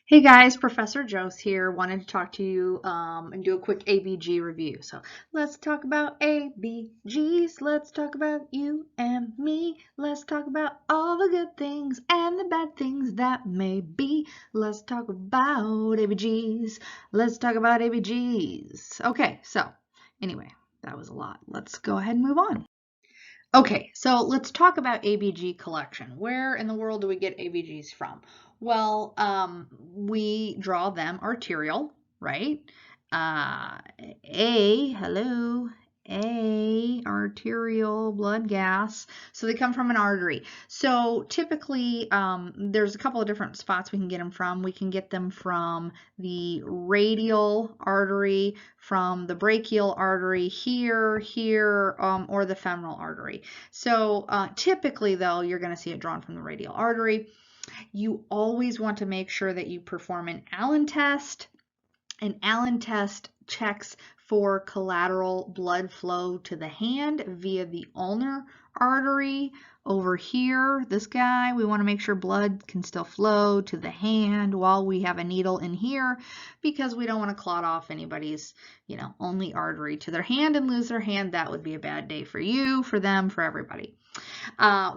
Hey guys, Professor Jost here. Wanted to talk to you and do a quick ABG review. So let's talk about ABGs. Let's talk about you and me. Let's talk about all the good things and the bad things that may be. Let's talk about ABGs. Let's talk about ABGs. Okay, so anyway, that was a lot. Let's go ahead and move on. Okay, so let's talk about ABG collection. Where in the world do we get ABGs from? Well, we draw them arterial, right? Hello, arterial blood gas. So they come from an artery. So typically, there's a couple of different spots we can get them from. We can get them from the radial artery, from the brachial artery here, or the femoral artery. So typically, though, you're going to see it drawn from the radial artery. You always want to make sure that you perform an Allen test. An Allen test checks for collateral blood flow to the hand via the ulnar artery. Over here, this guy, we want to make sure blood can still flow to the hand while we have a needle in here, because we don't want to clot off anybody's, only artery to their hand and lose their hand. That would be a bad day for you, for them, for everybody.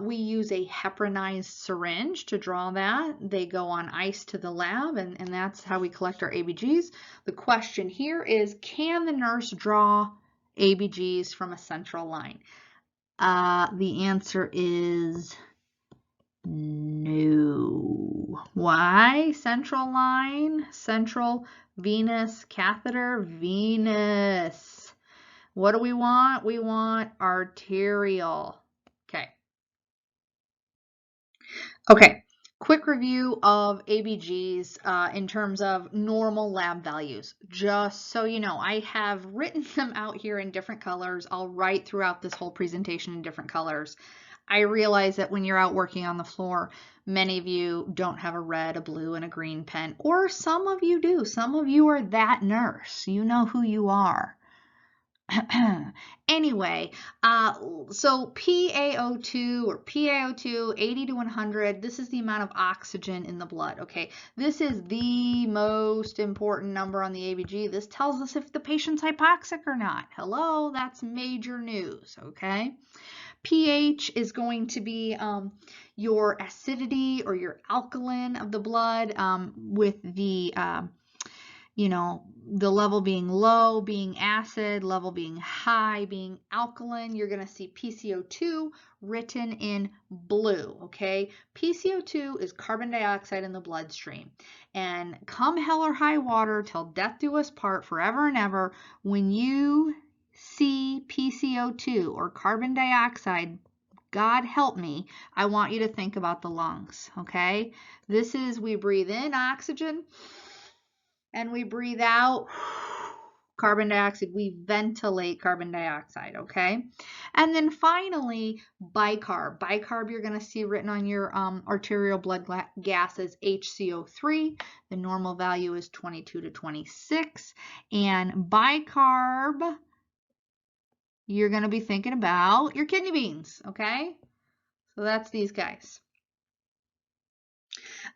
We use a heparinized syringe to draw that. They go on ice to the lab, and that's how we collect our ABGs. The question here is, can the nurse draw ABGs from a central line? The answer is no. Why? Central line, central venous catheter, venous. What do we want? We want arterial. Okay, quick review of ABGs in terms of normal lab values. Just so you know, I have written them out here in different colors. I'll write throughout this whole presentation in different colors. I realize that when you're out working on the floor, many of you don't have a red, a blue, and a green pen, or some of you do. Some of you are that nurse. You know who you are. Anyway, so PaO2 or PaO2, 80 to 100, this is the amount of oxygen in the blood, okay? This is the most important number on the ABG. This tells us if the patient's hypoxic or not. Hello, that's major news, okay? pH is going to be your acidity or your alkaline of the blood, with the the level being low, being acid, level being high, being alkaline. You're going to see PCO2 written in blue, okay? PCO2 is carbon dioxide in the bloodstream. And come hell or high water, till death do us part, forever and ever, when you see PCO2 or carbon dioxide, God help me, I want you to think about the lungs, okay? This is, we breathe in oxygen, and we breathe out carbon dioxide. We ventilate carbon dioxide, okay? And then finally, bicarb. Bicarb you're going to see written on your arterial blood gas as HCO3. The normal value is 22 to 26. And bicarb, you're going to be thinking about your kidney beans, okay? So that's these guys.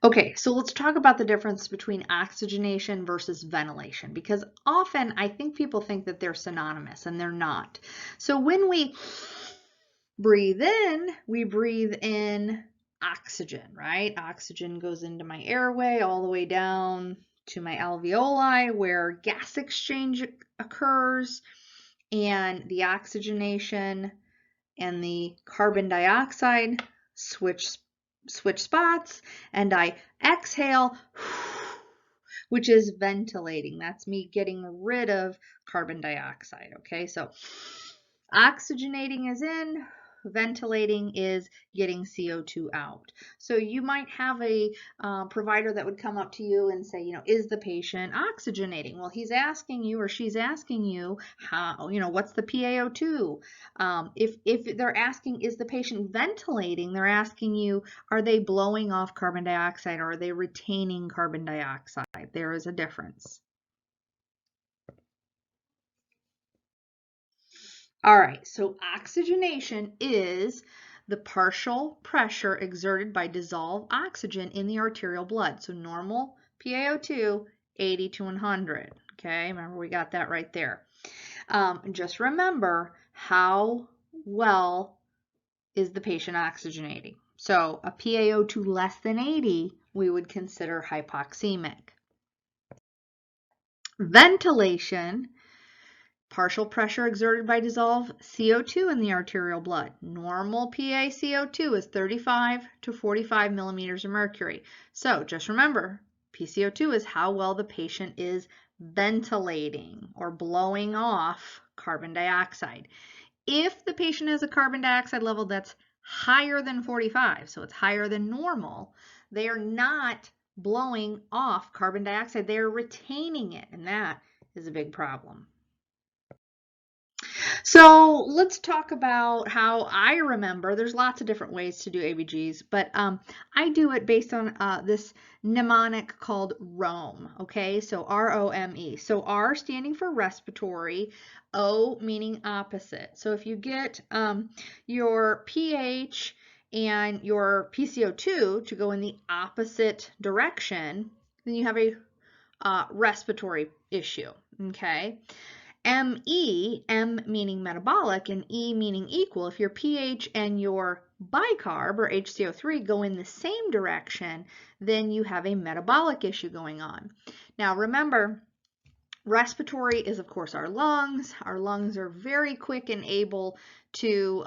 Okay, so let's talk about the difference between oxygenation versus ventilation, because often I think people think that they're synonymous, and they're not. So when we breathe in, we breathe in oxygen, right? Oxygen goes into my airway all the way down to my alveoli, where gas exchange occurs, and the oxygenation and the carbon dioxide switch spots, and I exhale, which is ventilating. That's me getting rid of carbon dioxide, okay? So oxygenating is in, ventilating is getting CO2 out. So you might have a provider that would come up to you and say, is the patient oxygenating? Well, he's asking you, or she's asking you, how, what's the PaO2? If they're asking, is the patient ventilating? They're asking you, are they blowing off carbon dioxide, or are they retaining carbon dioxide? There is a difference. All right, so oxygenation is the partial pressure exerted by dissolved oxygen in the arterial blood. So normal PaO2, 80 to 100. Okay, remember we got that right there. Just remember how well is the patient oxygenating. So a PaO2 less than 80, we would consider hypoxemic. Ventilation, partial pressure exerted by dissolved CO2 in the arterial blood. Normal PaCO2 is 35 to 45 millimeters of mercury. So just remember, PCO2 is how well the patient is ventilating or blowing off carbon dioxide. If the patient has a carbon dioxide level that's higher than 45, so it's higher than normal, they are not blowing off carbon dioxide, they're retaining it, and that is a big problem. So let's talk about how I remember. There's lots of different ways to do ABGs, but I do it based on this mnemonic called ROME, okay? So R-O-M-E. So R standing for respiratory, O meaning opposite. So if you get your pH and your PCO2 to go in the opposite direction, then you have a respiratory issue, okay? ME, M meaning metabolic and E meaning equal. If your pH and your bicarb or HCO3 go in the same direction, then you have a metabolic issue going on. Now remember, respiratory is of course our lungs. Our lungs are very quick and able to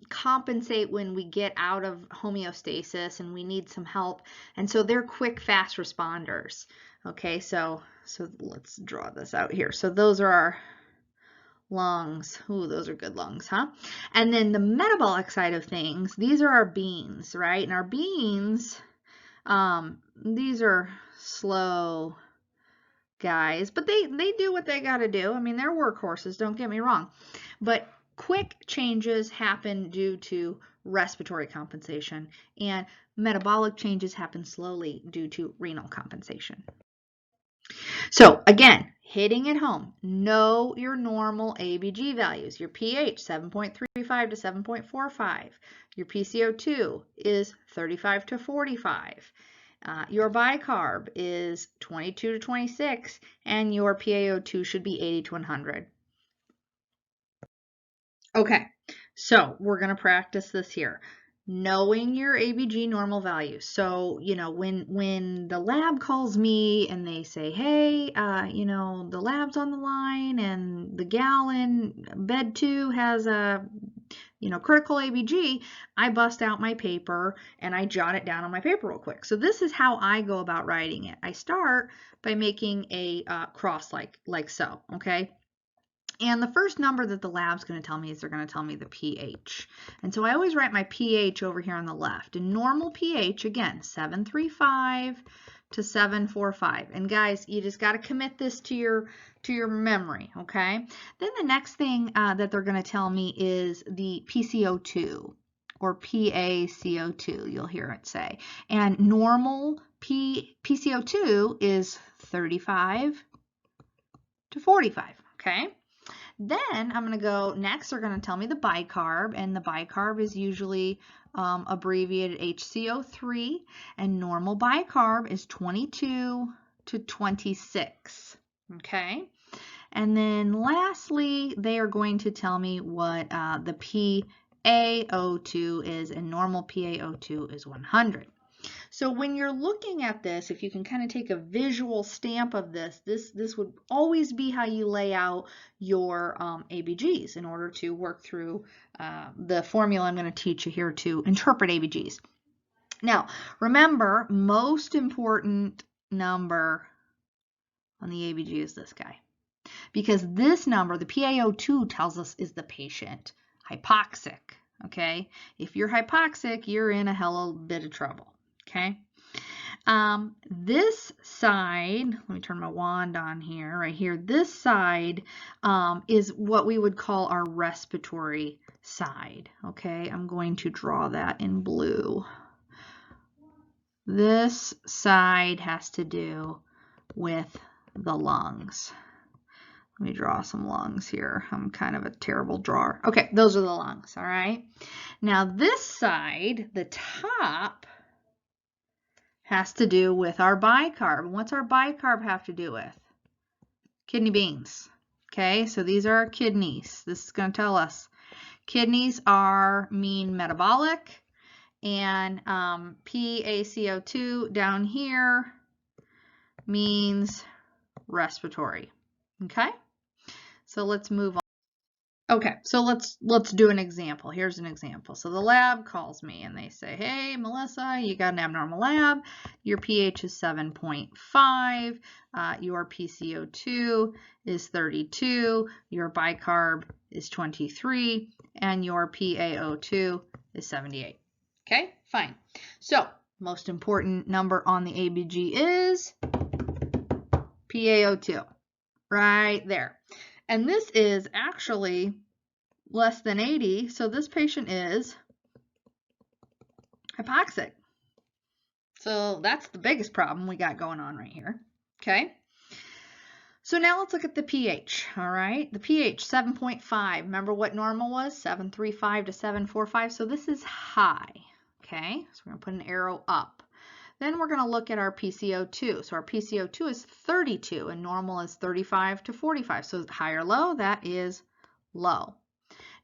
compensate when we get out of homeostasis and we need some help. And so they're quick, fast responders. Okay, so let's draw this out here. So those are our lungs. Ooh, those are good lungs, huh? And then the metabolic side of things, these are our beans, right? And our beans, these are slow guys, but they do what they got to do. I mean, they're workhorses, don't get me wrong. But quick changes happen due to respiratory compensation, and metabolic changes happen slowly due to renal compensation. So again, hitting it home, know your normal ABG values. Your pH, 7.35 to 7.45. Your PCO2 is 35 to 45. Your bicarb is 22 to 26, and your PaO2 should be 80 to 100. Okay, so we're going to practice this here. Knowing your ABG normal values. So, you know, when the lab calls me and they say, hey, you know, the lab's on the line and the gal in bed 2 has a, you know, critical ABG, I bust out my paper and I jot it down on my paper real quick. So this is how I go about writing it. I start by making a cross like so, okay? And the first number that the lab's going to tell me is they're going to tell me the pH. And so I always write my pH over here on the left. And normal pH, again, 735 to 745. And guys, you just got to commit this to your memory, okay? Then the next thing that they're going to tell me is the PCO2 or PaCO2, you'll hear it say. And normal PCO2 is 35 to 45, okay? Then I'm going to go next, they're going to tell me the bicarb, and the bicarb is usually abbreviated HCO3, and normal bicarb is 22 to 26, okay? And then lastly, they are going to tell me what the PaO2 is, and normal PaO2 is 100. So when you're looking at this, if you can kind of take a visual stamp of this, this would always be how you lay out your ABGs in order to work through the formula I'm going to teach you here to interpret ABGs. Now, remember, most important number on the ABG is this guy. Because this number, the PaO2, tells us is the patient hypoxic, okay? If you're hypoxic, you're in a hell of a bit of trouble. Okay, this side, let me turn my wand on here, right here, this side is what we would call our respiratory side, okay? I'm going to draw that in blue. This side has to do with the lungs. Let me draw some lungs here. I'm kind of a terrible drawer. Okay, those are the lungs, all right? Now this side, the top, has to do with our bicarb. What's our bicarb have to do with? Kidney beans. Okay, so these are our kidneys. This is going to tell us kidneys mean metabolic, and PaCO2 down here means respiratory. Okay, so let's move on. Okay, so let's do an example. Here's an example. So the lab calls me and they say, hey, Melissa, you got an abnormal lab. Your pH is 7.5. Your PCO2 is 32. Your bicarb is 23. And your PaO2 is 78. Okay, fine. So most important number on the ABG is PaO2. Right there. And this is actually less than 80, so this patient is hypoxic. So that's the biggest problem we got going on right here. Okay. So now let's look at the pH. All right. The pH 7.5. Remember what normal was? 735 to 745. So this is high. Okay. So we're going to put an arrow up. Then we're going to look at our PCO2. So our PCO2 is 32 and normal is 35 to 45. So high or low, that is low.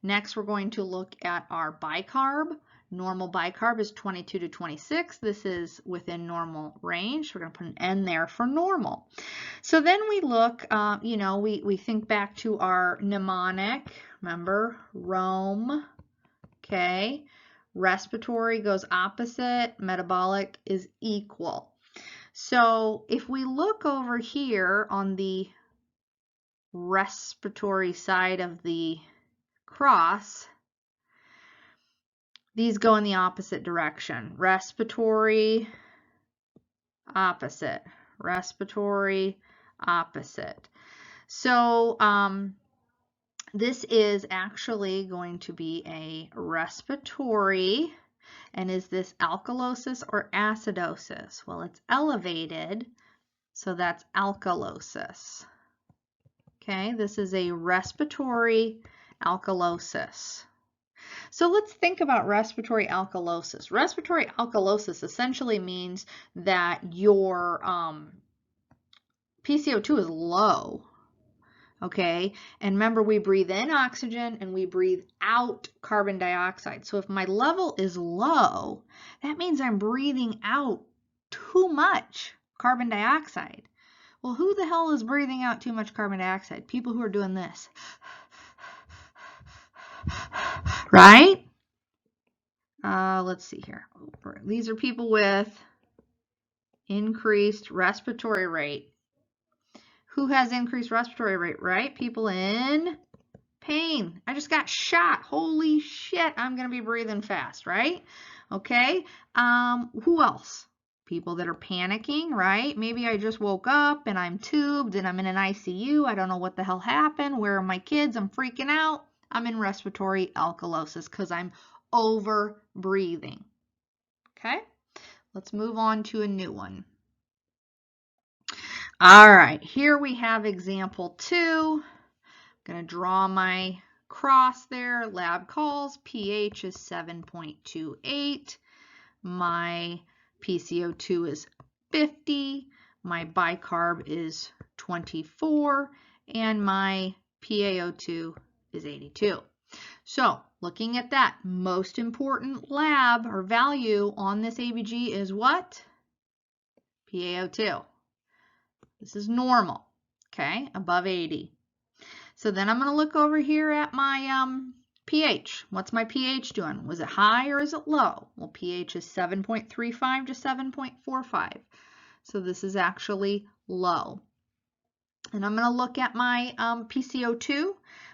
Next, we're going to look at our bicarb. Normal bicarb is 22 to 26. This is within normal range. We're going to put an N there for normal. So then we look, we think back to our mnemonic. Remember, Rome, okay? Respiratory goes opposite, metabolic is equal. So if we look over here on the respiratory side of the cross, these go in the opposite direction. Respiratory, opposite. Respiratory, opposite. So this is actually going to be a respiratory. And is this alkalosis or acidosis? Well, it's elevated, so that's alkalosis. Okay, this is a respiratory alkalosis. So let's think about respiratory alkalosis. Respiratory alkalosis essentially means that your PCO2 is low. Okay, and remember, we breathe in oxygen and we breathe out carbon dioxide. So if my level is low, that means I'm breathing out too much carbon dioxide. Well, who the hell is breathing out too much carbon dioxide? People who are doing this. Right? Let's see here. These are people with increased respiratory rate. Who has increased respiratory rate, right? People in pain. I just got shot. Holy shit, I'm going to be breathing fast, right? Okay. Who else? People that are panicking, right? Maybe I just woke up and I'm tubed and I'm in an ICU. I don't know what the hell happened. Where are my kids? I'm freaking out. I'm in respiratory alkalosis because I'm over breathing. Okay. Let's move on to a new one. All right, here we have example 2. I'm going to draw my cross there. Lab calls, pH is 7.28. My PCO2 is 50. My bicarb is 24. And my PaO2 is 82. So looking at that, most important lab or value on this ABG is what? PaO2. This is normal, okay, above 80. So then I'm going to look over here at my pH. What's my pH doing? Was it high or is it low? Well, pH is 7.35 to 7.45. So this is actually low. And I'm going to look at my PCO2.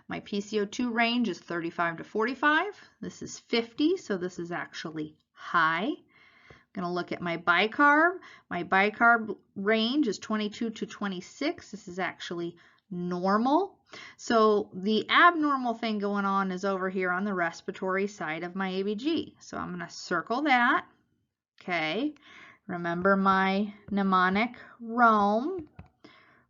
My PCO2 range is 35 to 45. This is 50, so this is actually high. I'm going to look at my bicarb. My bicarb range is 22 to 26. This is actually normal. So the abnormal thing going on is over here on the respiratory side of my ABG. So I'm going to circle that. Okay. Remember my mnemonic Rome.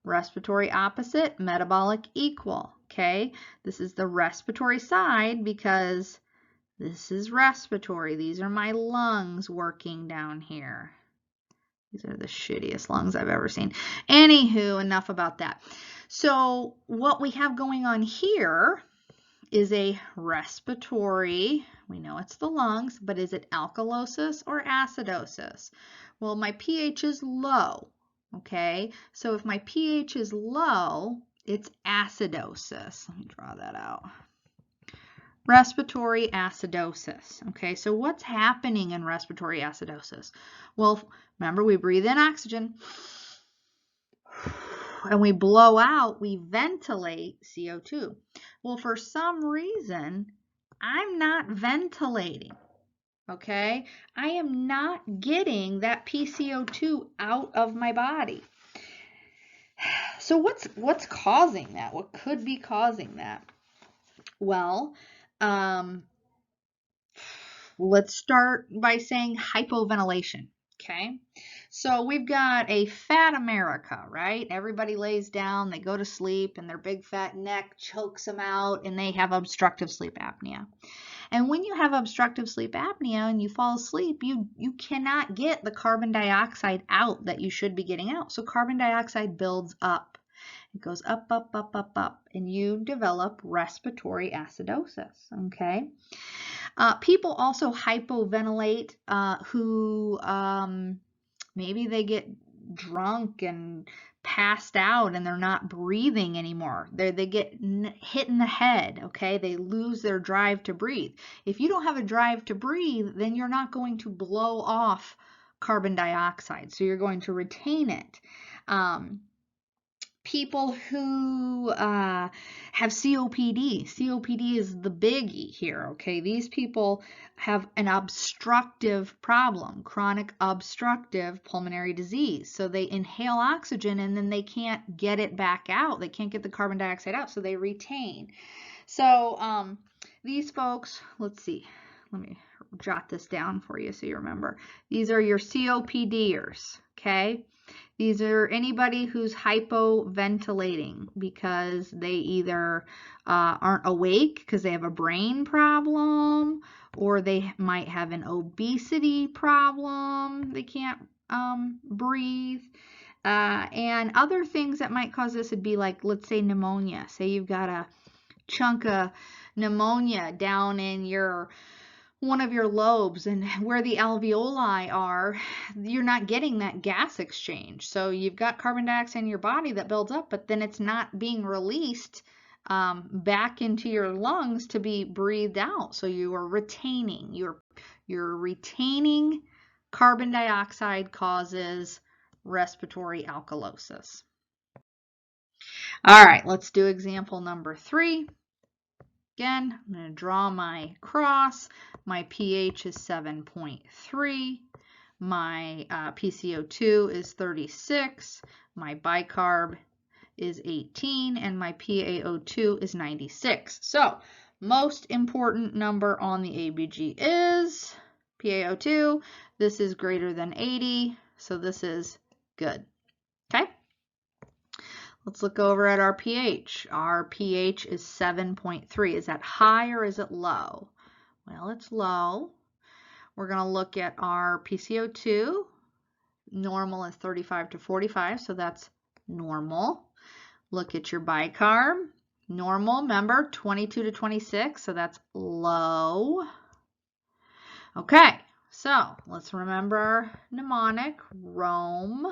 Respiratory opposite, metabolic equal. Okay, this is the respiratory side because this is respiratory. These are my lungs working down here. These are the shittiest lungs I've ever seen. Anywho, enough about that. So what we have going on here is a respiratory, we know it's the lungs, but is it alkalosis or acidosis? Well, my pH is low, okay? So if my pH is low, it's acidosis. Let me draw that out. Respiratory acidosis, okay? So what's happening in respiratory acidosis? Well, remember we breathe in oxygen and we blow out, we ventilate CO2. Well, for some reason, I'm not ventilating, okay? I am not getting that PCO2 out of my body. So what's causing that? What could be causing that? Well, let's start by saying hypoventilation, okay? So we've got a fat America, right? Everybody lays down, they go to sleep, and their big fat neck chokes them out, and they have obstructive sleep apnea. And when you have obstructive sleep apnea and you fall asleep, you cannot get the carbon dioxide out that you should be getting out. So carbon dioxide builds up. It goes up, up, up, up, up, and you develop respiratory acidosis, okay? People also hypoventilate who maybe they get drunk and passed out and they're not breathing anymore. They get hit in the head, okay? They lose their drive to breathe. If you don't have a drive to breathe, then you're not going to blow off carbon dioxide, so you're going to retain it. People who have COPD. COPD is the biggie here, okay? These people have an obstructive problem, chronic obstructive pulmonary disease. So they inhale oxygen and then they can't get it back out. They can't get the carbon dioxide out, so they retain. So these folks, let's see, let me jot this down for you so you remember. These are your COPDers, okay? These are anybody who's hypoventilating because they either aren't awake because they have a brain problem, or they might have an obesity problem. They can't breathe. And other things that might cause this would be like, let's say pneumonia. Say you've got a chunk of pneumonia down in one of your lobes, and where the alveoli are, you're not getting that gas exchange. So you've got carbon dioxide in your body that builds up, but then it's not being released back into your lungs to be breathed out. So you are retaining. You're retaining carbon dioxide causes respiratory alkalosis. All right, let's do example number 3. Again, I'm going to draw my cross. My pH is 7.3. My PCO2 is 36. My bicarb is 18. And my PaO2 is 96. So, most important number on the ABG is PaO2. This is greater than 80. So, this is good. Okay? Let's look over at our pH. Our pH is 7.3. Is that high or is it low? Well, it's low. We're going to look at our PCO2. Normal is 35 to 45, so that's normal. Look at your bicarb. Normal, remember, 22 to 26, so that's low. Okay, so let's remember mnemonic, Rome,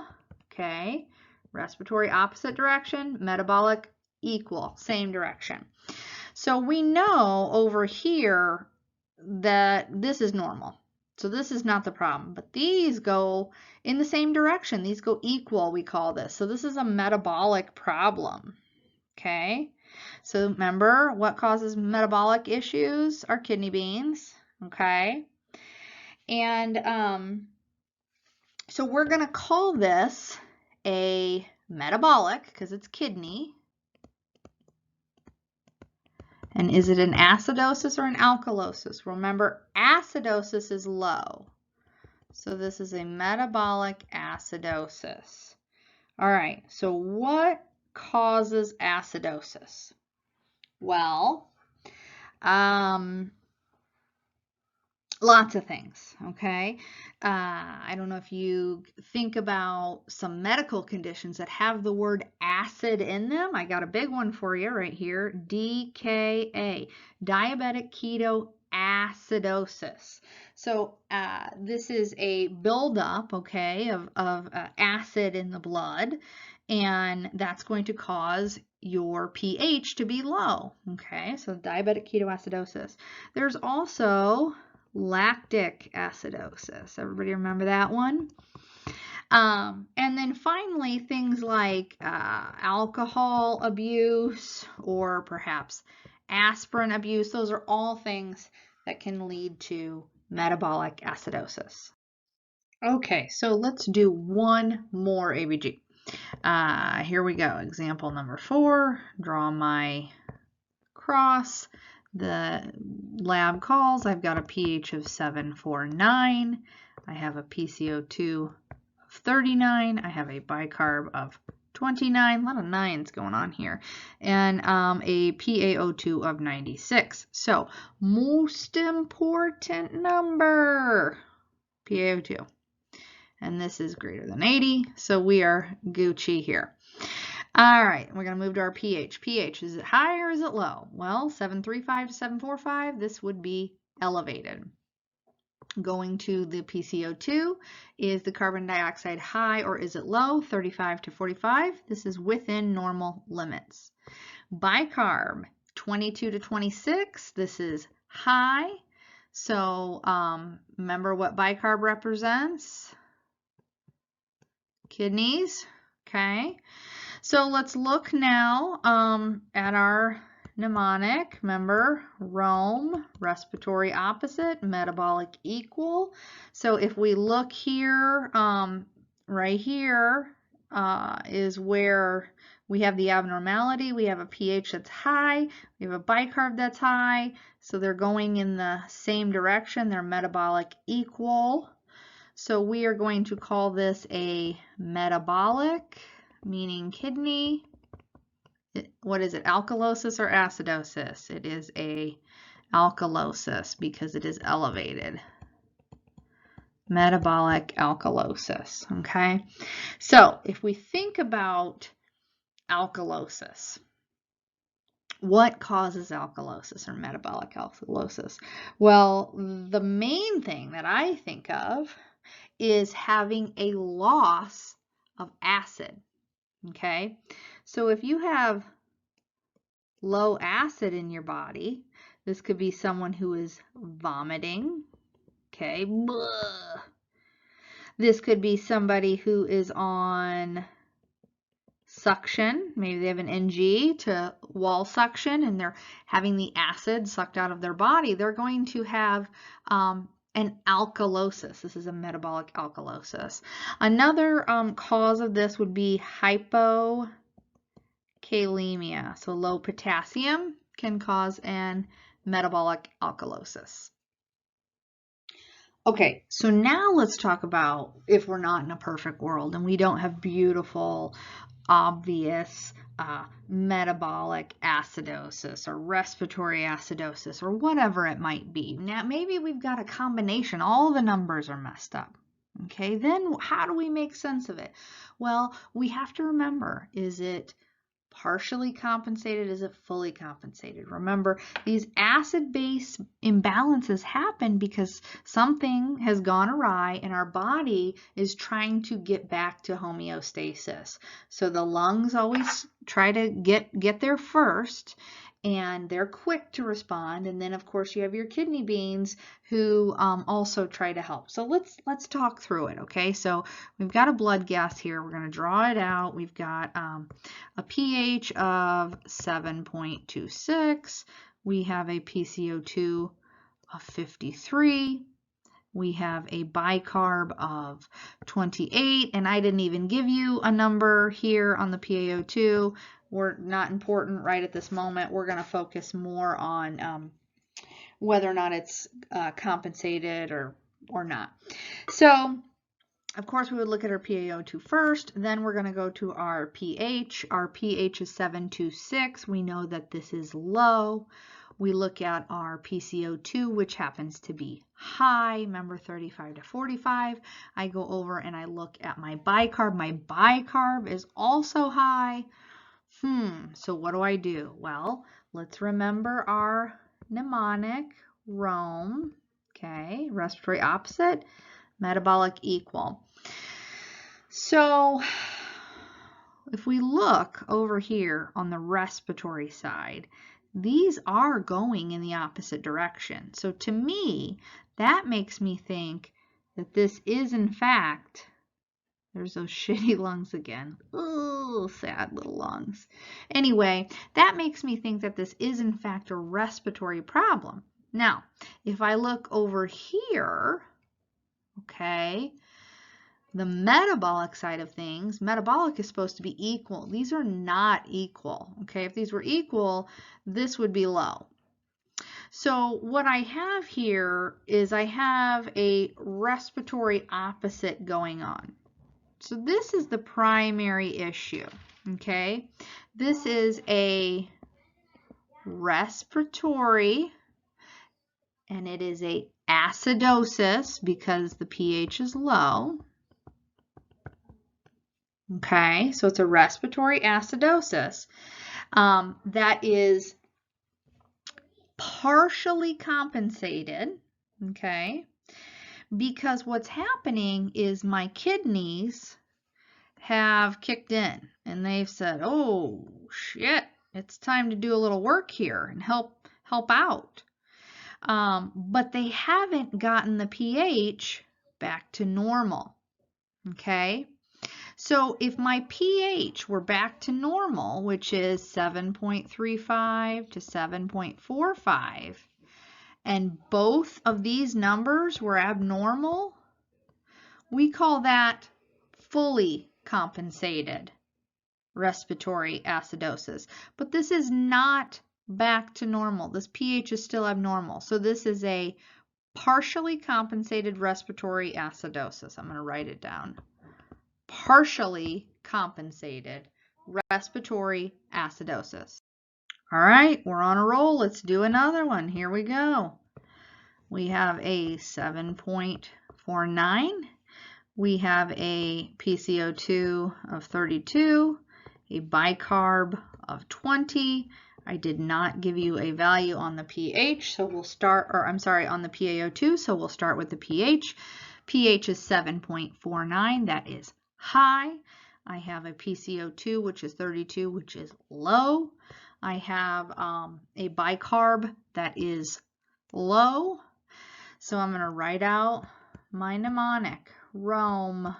okay? Respiratory opposite direction, metabolic equal, same direction. So we know over here that this is normal. So this is not the problem, but these go in the same direction. These go equal, we call this. So this is a metabolic problem, okay? So remember, what causes metabolic issues? Our kidney beans, okay? And so we're going to call this a metabolic because it's kidney. And is it an acidosis or an alkalosis? Remember, acidosis is low. So this is a metabolic acidosis. All right, so what causes acidosis? Well, lots of things, okay? I don't know if you think about some medical conditions that have the word acid in them. I got a big one for you right here, DKA, diabetic ketoacidosis. So this is a buildup, okay, of acid in the blood, and that's going to cause your pH to be low, okay? So diabetic ketoacidosis. There's also lactic acidosis. Everybody remember that one? And then finally, things like alcohol abuse or perhaps aspirin abuse. Those are all things that can lead to metabolic acidosis. Okay, so let's do one more ABG. Here we go. Example number 4. Draw my cross. The lab calls. I've got a pH of 749. I have a PCO2 of 39. I have a bicarb of 29. A lot of 9s going on here. And a PaO2 of 96. So, most important number, PaO2. And this is greater than 80. So, we are Gucci here. All right, we're going to move to our pH. pH, is it high or is it low? Well, 735 to 745, this would be elevated. Going to the PCO2, is the carbon dioxide high or is it low? 35 to 45, this is within normal limits. Bicarb, 22 to 26, this is high. So remember what bicarb represents? Kidneys, okay. So let's look now at our mnemonic. Remember, Rome, respiratory opposite, metabolic equal. So if we look here, right here is where we have the abnormality. We have a pH that's high. We have a bicarb that's high. So they're going in the same direction. They're metabolic equal. So we are going to call this a metabolic, meaning kidney. What is it, alkalosis or acidosis? It is a alkalosis because it is elevated. Metabolic alkalosis, okay? So if we think about alkalosis, what causes alkalosis or metabolic alkalosis? Well, the main thing that I think of is having a loss of acid. Okay, so if you have low acid in your body, this could be someone who is vomiting. Okay, blah. This could be somebody who is on suction. Maybe they have an NG to wall suction and they're having the acid sucked out of their body. They're going to have an alkalosis. This is a metabolic alkalosis. Another cause of this would be hypokalemia. So low potassium can cause an metabolic alkalosis. Okay, so now let's talk about if we're not in a perfect world and we don't have beautiful, obvious metabolic acidosis or respiratory acidosis or whatever it might be. Now, maybe we've got a combination. All the numbers are messed up. Okay, then how do we make sense of it? Well, we have to remember, is it partially compensated? Is it fully compensated? Remember, these acid-base imbalances happen because something has gone awry and our body is trying to get back to homeostasis. So the lungs always try to get there first, and they're quick to respond. And then, of course, you have your kidney beans who also try to help. So let's talk through it, okay? So we've got a blood gas here. We're going to draw it out. We've got a pH of 7.26. We have a PCO2 of 53. We have a bicarb of 28, and I didn't even give you a number here on the PaO2. We're not important right at this moment. We're going to focus more on whether or not it's compensated or not. So of course, we would look at our PaO2 first, then we're going to go to our pH. Our pH is 726. We know that this is low. We look at our PCO2, which happens to be high. Remember, 35 to 45. I go over and I look at my bicarb. My bicarb is also high. So what do I do? Well, let's remember our mnemonic, Rome. Okay, respiratory opposite, metabolic equal. So if we look over here on the respiratory side, these are going in the opposite direction. So to me, that makes me think that this is in fact, there's those shitty lungs again. Oh, sad little lungs. Anyway, that makes me think that this is in fact a respiratory problem. Now, if I look over here, okay, the metabolic side of things, metabolic is supposed to be equal. These are not equal, okay? If these were equal, this would be low. So what I have here is I have a respiratory opposite going on. So this is the primary issue, okay? This is a respiratory, and it is a acidosis because the pH is low. Okay, so it's a respiratory acidosis that is partially compensated, okay, because what's happening is my kidneys have kicked in and they've said, oh shit, it's time to do a little work here and help out. But they haven't gotten the pH back to normal, okay? So if my pH were back to normal, which is 7.35 to 7.45, and both of these numbers were abnormal, we call that fully compensated respiratory acidosis. But this is not back to normal. This pH is still abnormal. So this is a partially compensated respiratory acidosis. I'm going to write it down. Partially compensated respiratory acidosis. All right, we're on a roll. Let's do another one. Here we go. We have a 7.49. We have a PCO2 of 32, a bicarb of 20. I did not give you a value on the pH, so we'll start, or I'm sorry, on the PaO2, so we'll start with the pH. pH is 7.49. That is high. I have a PCO2, which is 32, which is low. I have a bicarb that is low. So I'm going to write out my mnemonic. Rome,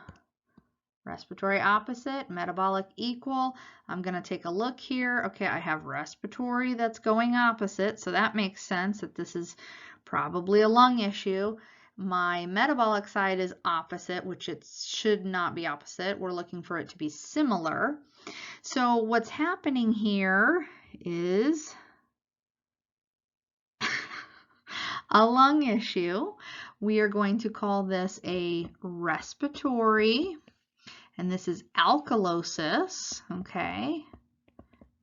respiratory opposite, metabolic equal. I'm going to take a look here. Okay, I have respiratory that's going opposite, so that makes sense that this is probably a lung issue. My metabolic side is opposite, which it should not be opposite. We're looking for it to be similar. So what's happening here is a lung issue. We are going to call this a respiratory, and this is alkalosis, okay?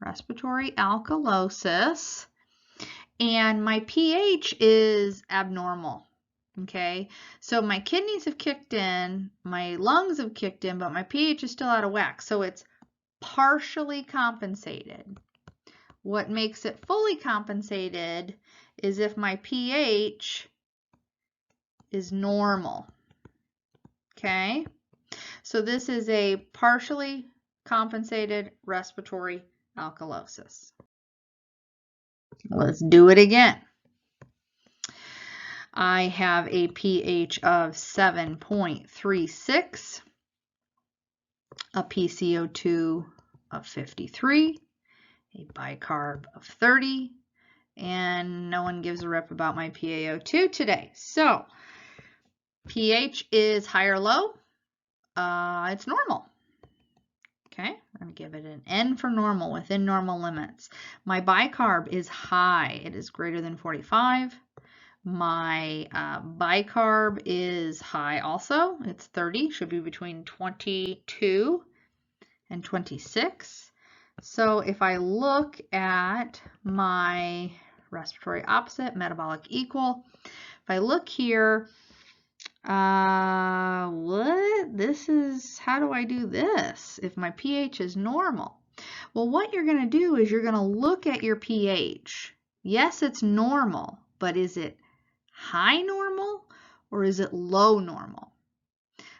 Respiratory alkalosis. And my pH is abnormal. Okay, so my kidneys have kicked in, my lungs have kicked in, but my pH is still out of whack. So it's partially compensated. What makes it fully compensated is if my pH is normal. Okay, so this is a partially compensated respiratory alkalosis. Let's do it again. I have a pH of 7.36, a PCO2 of 53, a bicarb of 30, and no one gives a rip about my PaO2 today. So pH is high or low? It's normal. Okay, I'm going to give it an N for normal, within normal limits. My bicarb is high. It is greater than 45. My bicarb is high also. It's 30, should be between 22 and 26. So if I look at my respiratory opposite, metabolic equal, if I look here, what? This is, how do I do this if my pH is normal? Well, what you're going to do is you're going to look at your pH. Yes, it's normal, but is it high normal or is it low normal?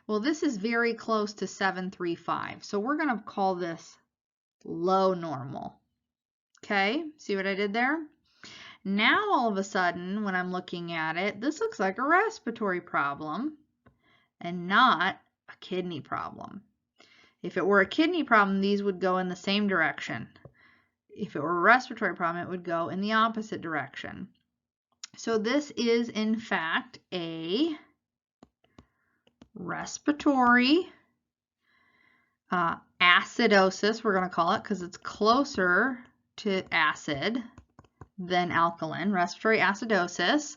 Well, this is very close to 735, so we're going to call this low normal. Okay, see what I did there? Now all of a sudden, when I'm looking at it, this looks like a respiratory problem and not a kidney problem. If it were a kidney problem, these would go in the same direction. If it were a respiratory problem, it would go in the opposite direction. So this is, in fact, a respiratory acidosis, we're going to call it, because it's closer to acid than alkaline. Respiratory acidosis.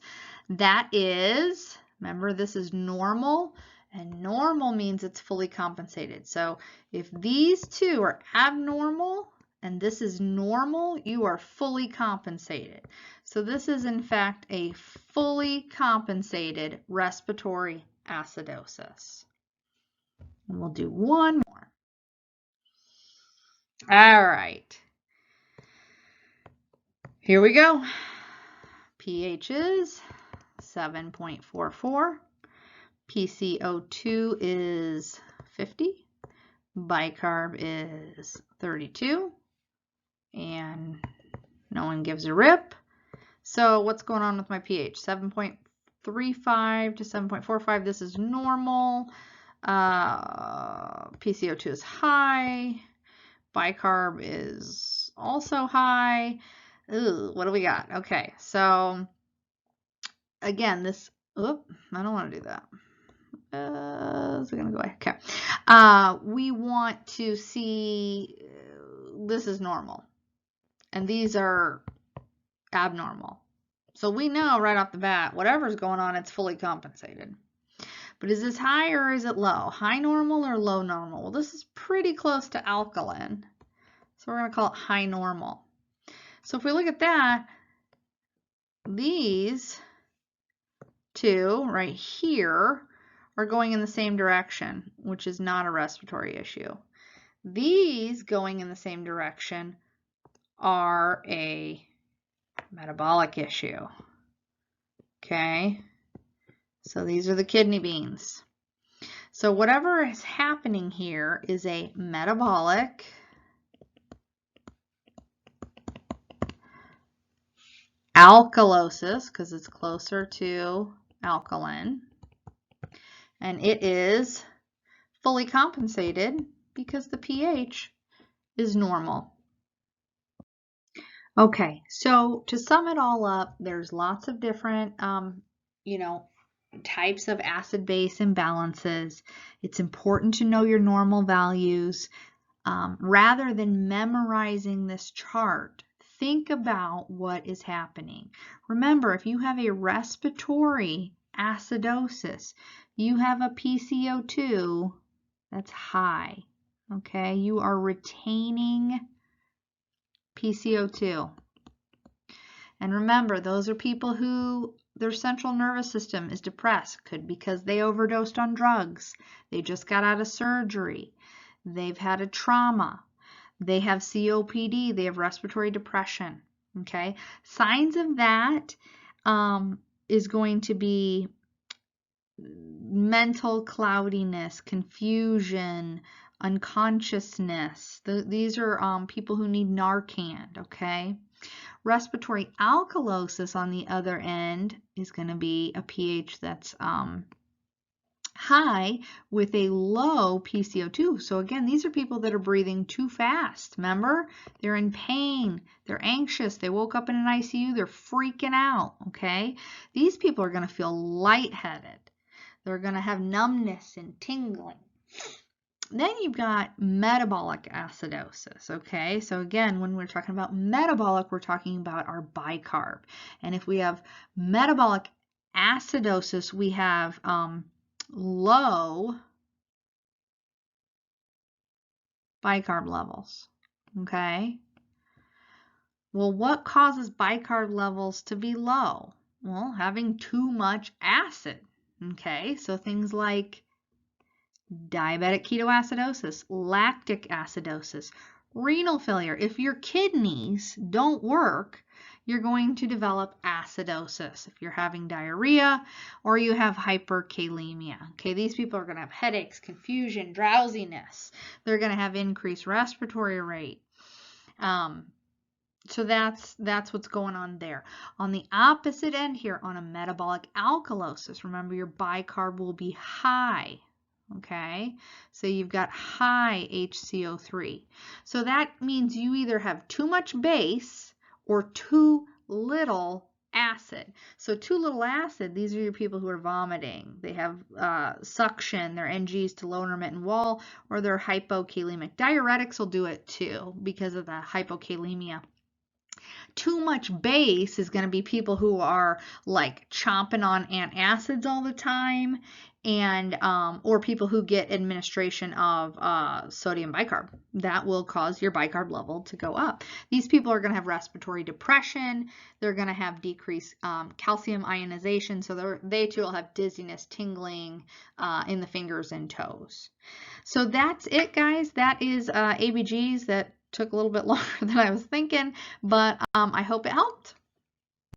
That is, remember, this is normal, and normal means it's fully compensated. So if these two are abnormal and this is normal, you are fully compensated. So this is, in fact, a fully compensated respiratory acidosis. And we'll do one more. All right. Here we go. pH is 7.44. PCO2 is 50. Bicarb is 32. And no one gives a rip. So what's going on with my pH? 7.35 to 7.45. This is normal. PCO2 is high. Bicarb is also high. Ooh, what do we got? Okay, so again, this, I don't want to do that. Is it going to go away? Okay. We want to see, this is normal. And these are abnormal. So we know right off the bat, whatever's going on, it's fully compensated. But is this high or is it low? High normal or low normal? Well, this is pretty close to alkaline. So we're going to call it high normal. So if we look at that, these two right here are going in the same direction, which is not a respiratory issue. These going in the same direction are a metabolic issue. Okay, so these are the kidney beans. So whatever is happening here is a metabolic alkalosis, because it's closer to alkaline, and it is fully compensated because the pH is normal. Okay, so to sum it all up, there's lots of different, types of acid-base imbalances. It's important to know your normal values. Rather than memorizing this chart, think about what is happening. Remember, if you have a respiratory acidosis, you have a PCO2 that's high, okay? You are retaining PCO2. And remember, those are people who their central nervous system is depressed, could because they overdosed on drugs, they just got out of surgery, they've had a trauma, they have COPD, they have respiratory depression, okay? Signs of that is going to be mental cloudiness, confusion, unconsciousness. These are people who need Narcan, okay? Respiratory alkalosis, on the other end, is going to be a pH that's high with a low PCO2. So again, these are people that are breathing too fast. Remember? They're in pain. They're anxious. They woke up in an ICU. They're freaking out, okay? These people are going to feel lightheaded. They're going to have numbness and tingling. Then you've got metabolic acidosis, okay? So again, when we're talking about metabolic, we're talking about our bicarb. And if we have metabolic acidosis, we have low bicarb levels, okay? Well, what causes bicarb levels to be low? Well, having too much acid, okay? So things like diabetic ketoacidosis, lactic acidosis, renal failure. If your kidneys don't work, you're going to develop acidosis. If you're having diarrhea or you have hyperkalemia. Okay, these people are going to have headaches, confusion, drowsiness. They're going to have increased respiratory rate. So that's what's going on there. On the opposite end here, on a metabolic alkalosis, remember your bicarb will be high. Okay, so you've got high HCO3. So that means you either have too much base or too little acid. So too little acid, these are your people who are vomiting. They have suction, their NGs to low intermittent wall, or they're hypokalemic. Diuretics will do it too because of the hypokalemia. Too much base is going to be people who are like chomping on antacids all the time, and or people who get administration of sodium bicarb. That will cause your bicarb level to go up. These people are going to have respiratory depression. They're going to have decreased calcium ionization, so they too will have dizziness, tingling in the fingers and toes. So that's it, guys. That is ABGs. That took a little bit longer than I was thinking, but I hope it helped.